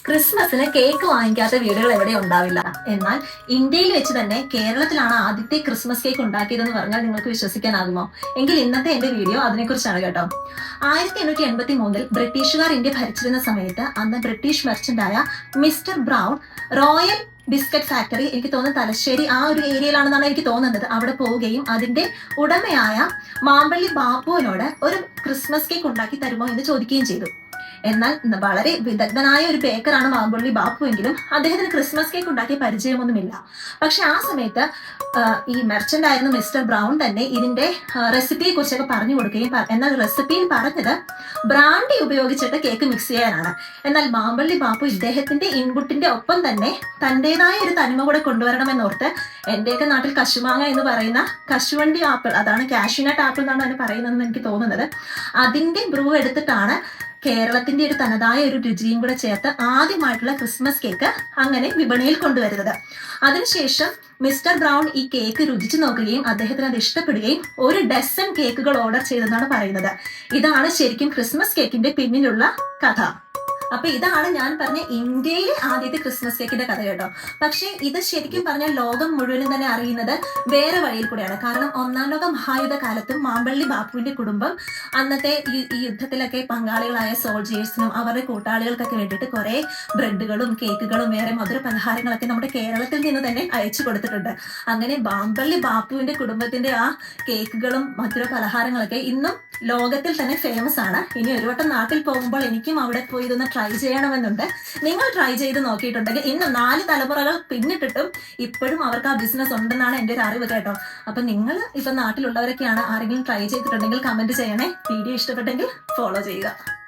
ക്രിസ്മസിന് കേക്ക് വാങ്ങിക്കാത്ത വീടുകൾ എവിടെ ഉണ്ടാവില്ല. എന്നാൽ ഇന്ത്യയിൽ വെച്ച് തന്നെ കേരളത്തിലാണ് ആദ്യത്തെ ക്രിസ്മസ് കേക്ക് ഉണ്ടാക്കിയതെന്ന് പറഞ്ഞാൽ നിങ്ങൾക്ക് വിശ്വസിക്കാനാകുമോ? എങ്കിൽ ഇന്നത്തെ എന്റെ വീഡിയോ അതിനെക്കുറിച്ചാണ് കേട്ടോ. 1883 ബ്രിട്ടീഷുകാർ ഇന്ത്യ ഭരിച്ചിരുന്ന സമയത്ത് അന്ന് ബ്രിട്ടീഷ് മെർച്ചന്റായ mister Brown royal biscuit factory, എനിക്ക് തോന്നുന്നു തലശ്ശേരി ആ ഒരു ഏരിയയിലാണെന്നാണ് എനിക്ക് തോന്നുന്നത്, അവിടെ പോവുകയും അതിന്റെ ഉടമയായ മാമ്പള്ളി ബാപ്പുവിനോട് ഒരു ക്രിസ്മസ് കേക്ക് ഉണ്ടാക്കി തരുമോ എന്ന് ചോദിക്കുകയും ചെയ്തു. എന്നാൽ വളരെ വിദഗ്ധനായ ഒരു ബേക്കറാണ് മാമ്പള്ളി ബാപ്പു എങ്കിലും അദ്ദേഹത്തിന് ക്രിസ്മസ് കേക്ക് ഉണ്ടാക്കിയ പരിചയമൊന്നുമില്ല. പക്ഷെ ആ സമയത്ത് ഈ മെർച്ചന്റ് ആയിരുന്ന മിസ്റ്റർ ബ്രൗൺ തന്നെ ഇതിന്റെ റെസിപ്പിയെ കുറിച്ചൊക്കെ പറഞ്ഞു കൊടുക്കുകയും, എന്നാൽ റെസിപ്പിയിൽ പറഞ്ഞത് ബ്രാൻഡി ഉപയോഗിച്ചിട്ട് കേക്ക് മിക്സ് ചെയ്യാനാണ്. എന്നാൽ മാമ്പള്ളി ബാപ്പു ഇദ്ദേഹത്തിന്റെ ഇൻപുട്ടിന്റെ ഒപ്പം തന്നെ തന്റേതായ ഒരു തനിമ കൂടെ കൊണ്ടുവരണമെന്നോർത്ത്, എന്റെയൊക്കെ നാട്ടിൽ കശുമാങ്ങ എന്ന് പറയുന്ന കശുവണ്ടി ആപ്പിൾ, അതാണ് കാഷ്യൂനട്ട് ആപ്പിൾ എന്നാണ് അതിന് പറയുന്നതെന്ന് എനിക്ക് തോന്നുന്നത്, അതിന്റെ ബ്രൂ എടുത്തിട്ടാണ് കേരളത്തിന്റെ ഒരു തനതായ ഒരു രുചിയും കൂടെ ചേർത്ത് ആദ്യമായിട്ടുള്ള ക്രിസ്മസ് കേക്ക് അങ്ങനെ വിപണിയിൽ കൊണ്ടുവരുന്നത്. അതിനുശേഷം മിസ്റ്റർ ബ്രൗൺ ഈ കേക്ക് രുചിച്ചു നോക്കുകയും അദ്ദേഹത്തിന് അത് ഇഷ്ടപ്പെടുകയും ഒരു ഡസൻ കേക്കുകൾ ഓർഡർ ചെയ്തെന്നാണ് പറയുന്നത്. ഇതാണ് ശരിക്കും ക്രിസ്മസ് കേക്കിന്റെ പിന്നിലുള്ള കഥ. അപ്പൊ ഇതാണ് ഞാൻ പറഞ്ഞ ഇന്ത്യയിലെ ആദ്യത്തെ ക്രിസ്മസ് കേക്കിന്റെ കഥ കേട്ടോ. പക്ഷെ ഇത് ശരിക്കും പറഞ്ഞാൽ ലോകം മുഴുവനും തന്നെ അറിയുന്നത് വേറെ വഴിയിൽ കൂടെയാണ്. കാരണം ഒന്നാം ലോക മഹായുദ്ധ കാലത്തും മാമ്പള്ളി ബാപ്പുവിന്റെ കുടുംബം അന്നത്തെ ഈ യുദ്ധത്തിലൊക്കെ പങ്കാളികളായ സോൾജേഴ്സിനും അവരുടെ കൂട്ടാളികൾക്കൊക്കെ വേണ്ടിയിട്ട് കുറെ ബ്രെഡുകളും കേക്കുകളും വേറെ മധുര പലഹാരങ്ങളൊക്കെ നമ്മുടെ കേരളത്തിൽ നിന്ന് തന്നെ അയച്ചു കൊടുത്തിട്ടുണ്ട്. അങ്ങനെ മാമ്പള്ളി ബാപ്പുവിന്റെ കുടുംബത്തിന്റെ ആ കേക്കുകളും മധുര പലഹാരങ്ങളൊക്കെ ഇന്നും ലോകത്തിൽ തന്നെ ഫേമസ് ആണ്. ഇനി ഒരു വട്ടം നാട്ടിൽ പോകുമ്പോൾ എനിക്കും അവിടെ പോയി ഇതൊന്ന് ട്രൈ ചെയ്യണമെന്നുണ്ട്. നിങ്ങൾ ട്രൈ ചെയ്ത് നോക്കിയിട്ടുണ്ടെങ്കിൽ ഇന്ന് 4 തലമുറകൾ പിന്നിട്ടിട്ടും ഇപ്പോഴും അവർക്ക് ആ ബിസിനസ് ഉണ്ടെന്നാണ് എൻ്റെ ഒരു അറിവ് കേട്ടോ. അപ്പൊ നിങ്ങൾ ഇപ്പൊ നാട്ടിലുള്ളവരൊക്കെയാണ്, ആരെങ്കിലും ട്രൈ ചെയ്തിട്ടുണ്ടെങ്കിൽ കമന്റ് ചെയ്യണേ. വീഡിയോ ഇഷ്ടപ്പെട്ടെങ്കിൽ ഫോളോ ചെയ്യുക.